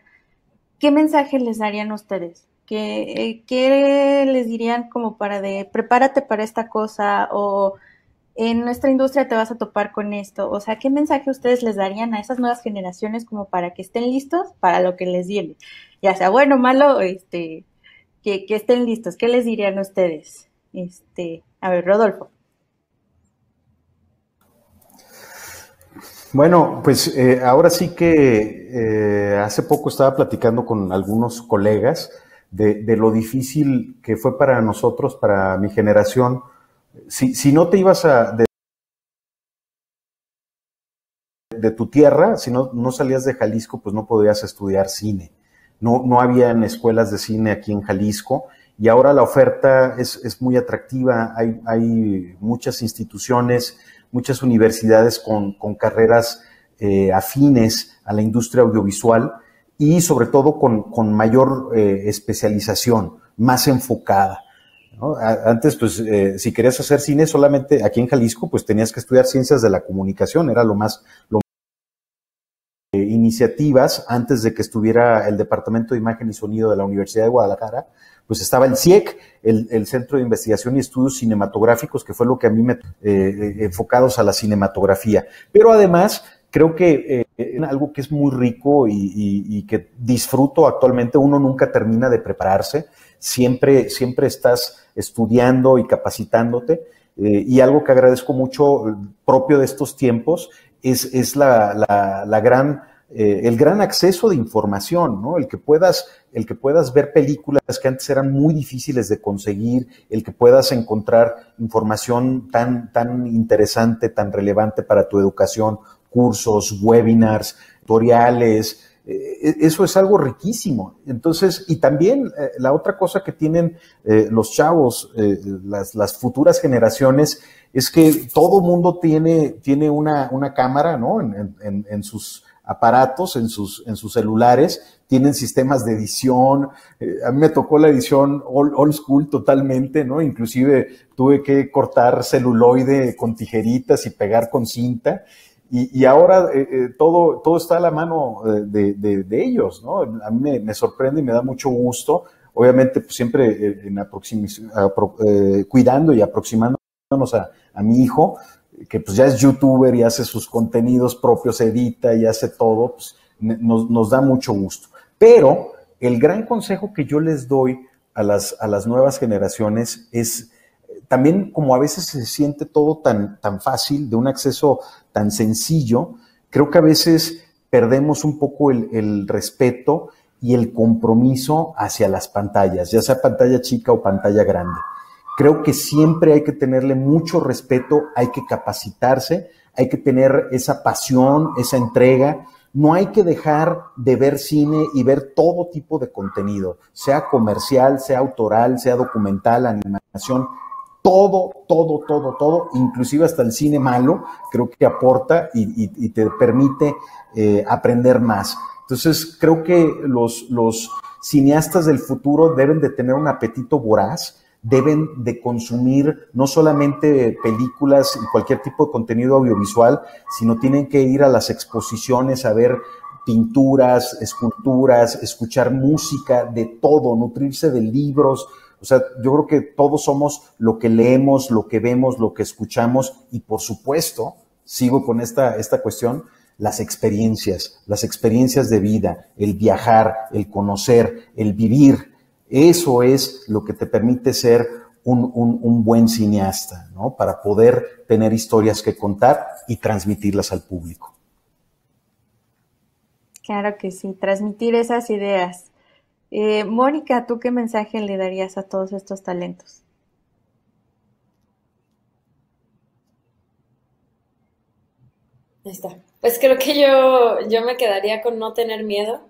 ¿qué mensaje les darían ustedes? ¿Qué les dirían como prepárate para esta cosa? O en nuestra industria te vas a topar con esto. O sea, ¿qué mensaje ustedes les darían a esas nuevas generaciones como para que estén listos para lo que les viene? Ya sea bueno o malo, que estén listos. ¿Qué les dirían ustedes? A ver, Rodolfo. Bueno, pues ahora sí que hace poco estaba platicando con algunos colegas de lo difícil que fue para nosotros, para mi generación. Si no te ibas de tu tierra, si no salías de Jalisco, pues no podías estudiar cine. No habían escuelas de cine aquí en Jalisco y ahora la oferta es muy atractiva. Hay muchas instituciones, muchas universidades con carreras afines a la industria audiovisual y sobre todo con mayor especialización, más enfocada, ¿no? Antes, pues, si querías hacer cine solamente aquí en Jalisco, pues tenías que estudiar ciencias de la comunicación, era lo iniciativas antes de que estuviera el Departamento de Imagen y Sonido de la Universidad de Guadalajara, pues estaba el CIEC, el Centro de Investigación y Estudios Cinematográficos, que fue lo que a mí me enfocados a la cinematografía. Pero además, creo que algo que es muy rico y que disfruto actualmente, uno nunca termina de prepararse, siempre estás estudiando y capacitándote, y algo que agradezco mucho, propio de estos tiempos, es el gran acceso de información, ¿no? El que puedas ver películas que antes eran muy difíciles de conseguir, el que puedas encontrar información tan interesante, tan relevante para tu educación, cursos, webinars, tutoriales, eso es algo riquísimo. Entonces, y también la otra cosa que tienen los chavos, las futuras generaciones, es que todo mundo tiene una cámara, ¿no? En sus aparatos, en sus celulares, tienen sistemas de edición. A mí me tocó la edición old school totalmente, ¿no? Inclusive tuve que cortar celuloide con tijeritas y pegar con cinta. Y ahora todo está a la mano de ellos, ¿no? A mí me sorprende y me da mucho gusto. Obviamente, pues, siempre cuidando y aproximándonos a mi hijo, que pues ya es youtuber y hace sus contenidos propios, edita y hace todo, pues nos da mucho gusto. Pero el gran consejo que yo les doy a las nuevas generaciones es también, como a veces se siente todo tan fácil, de un acceso tan sencillo, creo que a veces perdemos un poco el respeto y el compromiso hacia las pantallas, ya sea pantalla chica o pantalla grande. Creo que siempre hay que tenerle mucho respeto, hay que capacitarse, hay que tener esa pasión, esa entrega. No hay que dejar de ver cine y ver todo tipo de contenido, sea comercial, sea autoral, sea documental, animación, todo, inclusive hasta el cine malo, creo que aporta y te permite aprender más. Entonces, creo que los cineastas del futuro deben de tener un apetito voraz, deben de consumir no solamente películas y cualquier tipo de contenido audiovisual, sino tienen que ir a las exposiciones a ver pinturas, esculturas, escuchar música, de todo, nutrirse de libros. O sea, yo creo que todos somos lo que leemos, lo que vemos, lo que escuchamos y, por supuesto, sigo con esta cuestión, las experiencias de vida, el viajar, el conocer, el vivir. Eso es lo que te permite ser un buen cineasta, ¿no? Para poder tener historias que contar y transmitirlas al público. Claro que sí, transmitir esas ideas. Mónica, ¿tú qué mensaje le darías a todos estos talentos? Ahí está. Pues creo que yo me quedaría con no tener miedo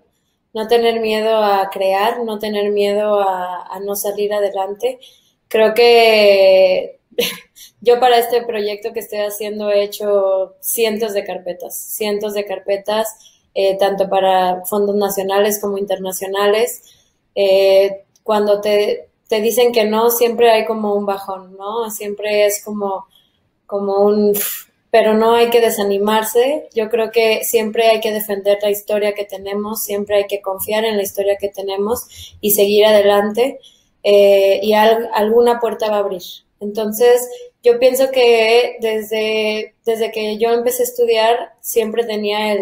a crear, no tener miedo a no salir adelante. Creo que yo para este proyecto que estoy haciendo he hecho cientos de carpetas, tanto para fondos nacionales como internacionales. Cuando te dicen que no, siempre hay como un bajón, ¿no? Siempre es como un... Pero no hay que desanimarse. Yo creo que siempre hay que defender la historia que tenemos, siempre hay que confiar en la historia que tenemos y seguir adelante, y alguna puerta va a abrir. Entonces, Yo pienso que desde que yo empecé a estudiar, siempre tenía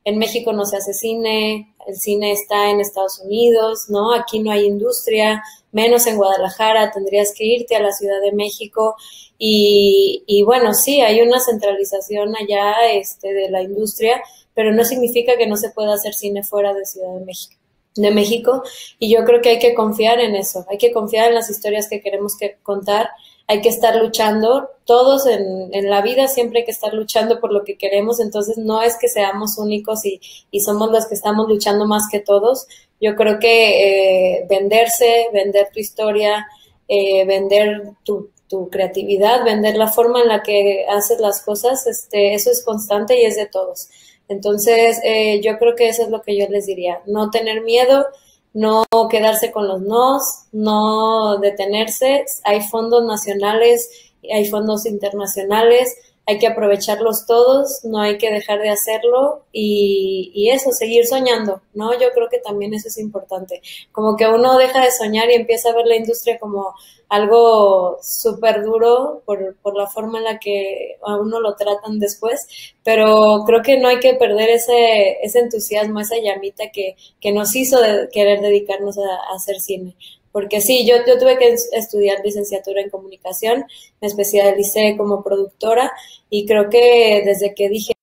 en México no se hace cine, el cine está en Estados Unidos, ¿no? Aquí no hay industria, menos en Guadalajara, tendrías que irte a la Ciudad de México y bueno, sí, hay una centralización allá, de la industria, pero no significa que no se pueda hacer cine fuera de Ciudad de México, y yo creo que hay que confiar en eso, hay que confiar en las historias que queremos contar, hay que estar luchando, todos en la vida siempre hay que estar luchando por lo que queremos, entonces no es que seamos únicos y somos los que estamos luchando más que todos, yo creo que vender tu historia, vender tu creatividad, vender la forma en la que haces las cosas, eso es constante y es de todos. Entonces, yo creo que eso es lo que yo les diría, no tener miedo, no quedarse con los nos, no detenerse, hay fondos nacionales, hay fondos internacionales, hay que aprovecharlos todos, no hay que dejar de hacerlo y eso, seguir soñando, ¿no? Yo creo que también eso es importante, como que uno deja de soñar y empieza a ver la industria como algo súper duro por la forma en la que a uno lo tratan después, pero creo que no hay que perder ese entusiasmo, esa llamita que nos hizo querer dedicarnos a hacer cine. Porque sí, yo tuve que estudiar licenciatura en comunicación, me especialicé como productora y creo que desde que dije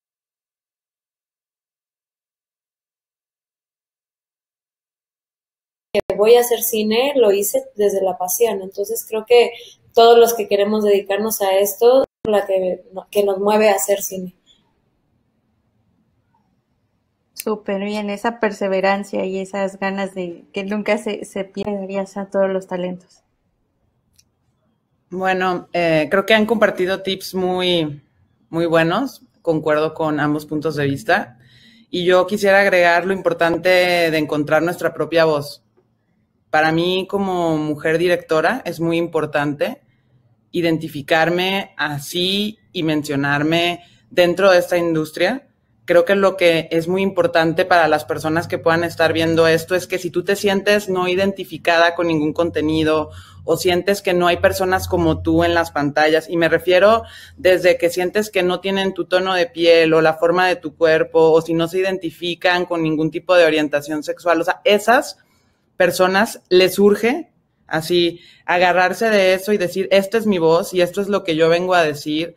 que voy a hacer cine, lo hice desde la pasión. Entonces creo que todos los que queremos dedicarnos a esto, la que nos mueve a hacer cine. Súper bien, esa perseverancia y esas ganas de que nunca se pierdan a todos los talentos. Bueno, creo que han compartido tips muy, muy buenos, concuerdo con ambos puntos de vista, y yo quisiera agregar lo importante de encontrar nuestra propia voz. Para mí, como mujer directora, es muy importante identificarme así y mencionarme dentro de esta industria. Creo que lo que es muy importante para las personas que puedan estar viendo esto es que si tú te sientes no identificada con ningún contenido o sientes que no hay personas como tú en las pantallas, y me refiero desde que sientes que no tienen tu tono de piel o la forma de tu cuerpo, o si no se identifican con ningún tipo de orientación sexual, o sea, esas personas les urge así agarrarse de eso y decir, esta es mi voz y esto es lo que yo vengo a decir,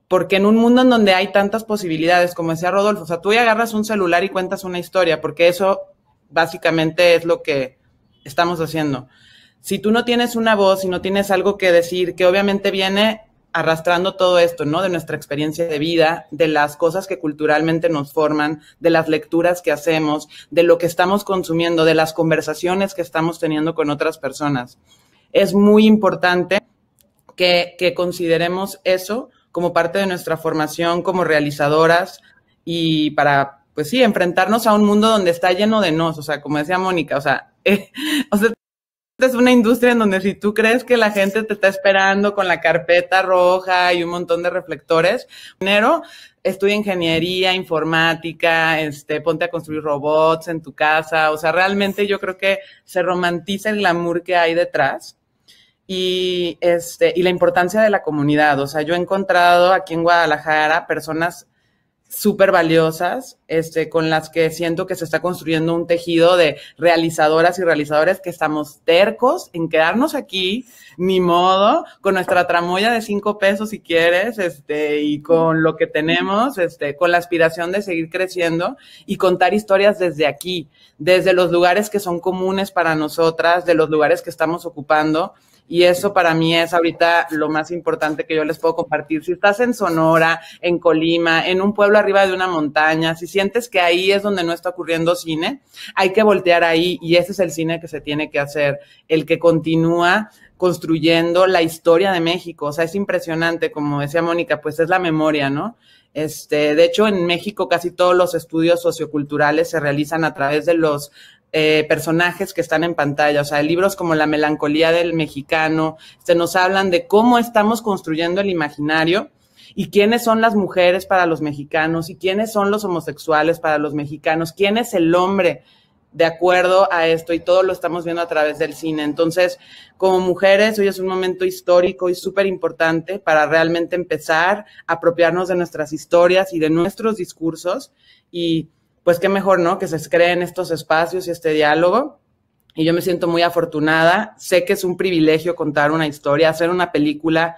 porque en un mundo en donde hay tantas posibilidades, como decía Rodolfo, o sea, tú ya agarras un celular y cuentas una historia, porque eso básicamente es lo que estamos haciendo. Si tú no tienes una voz y no tienes algo que decir, que obviamente viene arrastrando todo esto, ¿no? De nuestra experiencia de vida, de las cosas que culturalmente nos forman, de las lecturas que hacemos, de lo que estamos consumiendo, de las conversaciones que estamos teniendo con otras personas. Es muy importante que consideremos eso como parte de nuestra formación como realizadoras y para, pues sí, enfrentarnos a un mundo donde está lleno de nos, o sea, como decía Mónica, o sea, es una industria en donde si tú crees que la gente te está esperando con la carpeta roja y un montón de reflectores, primero estudia ingeniería, informática, ponte a construir robots en tu casa, o sea, realmente yo creo que se romantiza el glamour que hay detrás. Y la importancia de la comunidad. O sea, yo he encontrado aquí en Guadalajara personas súper valiosas, con las que siento que se está construyendo un tejido de realizadoras y realizadores que estamos tercos en quedarnos aquí, ni modo, con nuestra tramoya de 5 pesos si quieres, y con lo que tenemos, con la aspiración de seguir creciendo y contar historias desde aquí, desde los lugares que son comunes para nosotras, de los lugares que estamos ocupando. Y eso para mí es ahorita lo más importante que yo les puedo compartir. Si estás en Sonora, en Colima, en un pueblo arriba de una montaña, si sientes que ahí es donde no está ocurriendo cine, hay que voltear ahí y ese es el cine que se tiene que hacer, el que continúa construyendo la historia de México. O sea, es impresionante, como decía Mónica, pues es la memoria, ¿no? De hecho, en México casi todos los estudios socioculturales se realizan a través de los personajes que están en pantalla, o sea, libros como La melancolía del mexicano, nos hablan de cómo estamos construyendo el imaginario y quiénes son las mujeres para los mexicanos y quiénes son los homosexuales para los mexicanos, quién es el hombre de acuerdo a esto y todo lo estamos viendo a través del cine. Entonces, como mujeres, hoy es un momento histórico y súper importante para realmente empezar a apropiarnos de nuestras historias y de nuestros discursos y pues qué mejor, ¿no? Que se creen estos espacios y este diálogo. Y yo me siento muy afortunada. Sé que es un privilegio contar una historia, hacer una película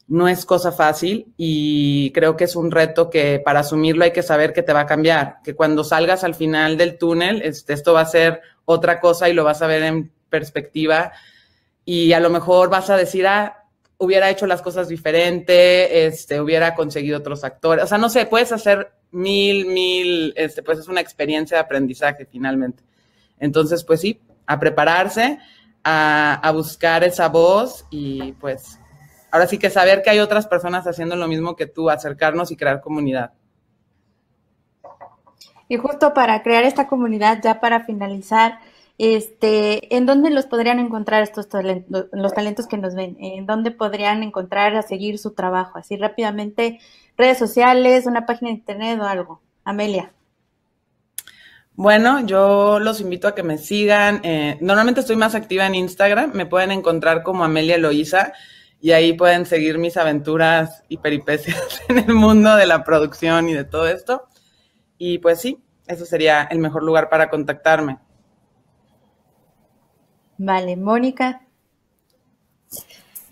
no es cosa fácil y creo que es un reto que para asumirlo hay que saber que te va a cambiar, que cuando salgas al final del túnel, esto va a ser otra cosa y lo vas a ver en perspectiva y a lo mejor vas a decir, hubiera hecho las cosas diferente, hubiera conseguido otros actores, o sea, no sé, puedes hacer mil, pues es una experiencia de aprendizaje finalmente. Entonces, pues sí, a prepararse, a buscar esa voz y pues ahora sí que saber que hay otras personas haciendo lo mismo que tú, acercarnos y crear comunidad. Y justo para crear esta comunidad, ya para finalizar, ¿en dónde los podrían encontrar estos talentos, los talentos que nos ven? ¿En dónde podrían encontrar a seguir su trabajo? Así rápidamente, redes sociales, una página de internet o algo. Amelia. Bueno, yo los invito a que me sigan. Normalmente estoy más activa en Instagram. Me pueden encontrar como Amelia Eloísa y ahí pueden seguir mis aventuras y peripecias en el mundo de la producción y de todo esto. Y pues sí, eso sería el mejor lugar para contactarme. Vale, Mónica.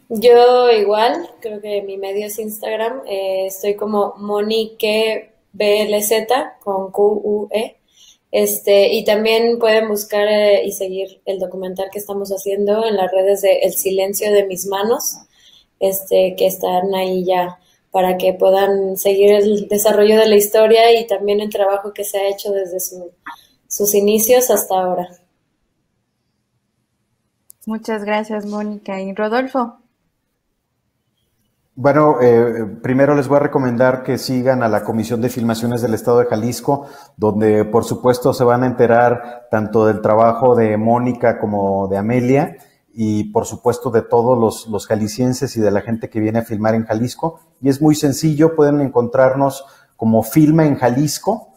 Yo igual, creo que mi medio es Instagram. Estoy como Monique BLZ con QUE. Y también pueden buscar y seguir el documental que estamos haciendo en las redes de El silencio de mis manos, que están ahí ya para que puedan seguir el desarrollo de la historia y también el trabajo que se ha hecho desde sus inicios hasta ahora. Muchas gracias, Mónica. ¿Y Rodolfo? Bueno, primero les voy a recomendar que sigan a la Comisión de Filmaciones del Estado de Jalisco, donde por supuesto se van a enterar tanto del trabajo de Mónica como de Amelia y por supuesto de todos los jaliscienses y de la gente que viene a filmar en Jalisco. Y es muy sencillo, pueden encontrarnos como Filma en Jalisco,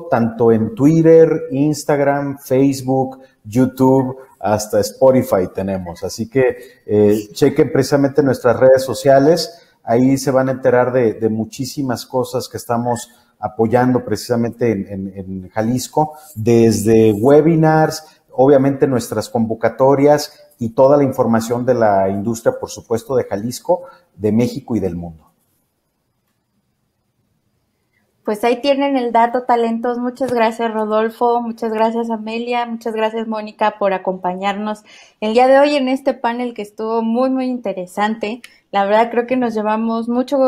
tanto en Twitter, Instagram, Facebook, YouTube, hasta Spotify tenemos. Así que chequen precisamente nuestras redes sociales, ahí se van a enterar de muchísimas cosas que estamos apoyando precisamente en Jalisco, desde webinars, obviamente nuestras convocatorias y toda la información de la industria, por supuesto, de Jalisco, de México y del mundo. Pues ahí tienen el dato, talentos. Muchas gracias, Rodolfo. Muchas gracias, Amelia. Muchas gracias, Mónica, por acompañarnos el día de hoy en este panel que estuvo muy, muy interesante. La verdad, creo que nos llevamos mucho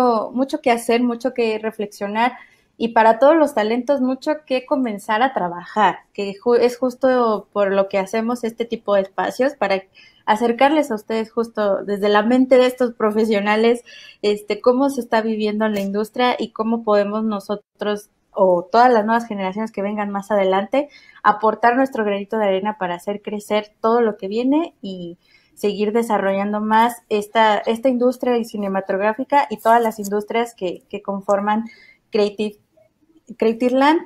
que hacer, mucho que reflexionar y para todos los talentos, mucho que comenzar a trabajar, que es justo por lo que hacemos este tipo de espacios, para acercarles a ustedes justo desde la mente de estos profesionales, cómo se está viviendo en la industria y cómo podemos nosotros o todas las nuevas generaciones que vengan más adelante aportar nuestro granito de arena para hacer crecer todo lo que viene y seguir desarrollando más esta industria cinematográfica y todas las industrias que conforman Creative Land,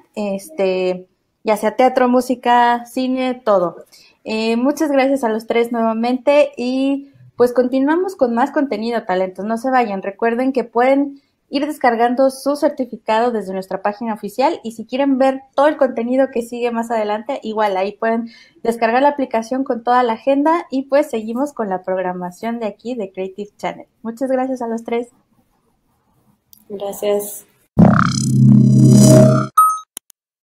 ya sea teatro, música, cine, todo. Muchas gracias a los tres nuevamente y pues continuamos con más contenido, talentos. No se vayan, recuerden que pueden ir descargando su certificado desde nuestra página oficial y si quieren ver todo el contenido que sigue más adelante, igual ahí pueden descargar la aplicación con toda la agenda y pues seguimos con la programación de aquí de Creative Channel. Muchas gracias a los tres. Gracias.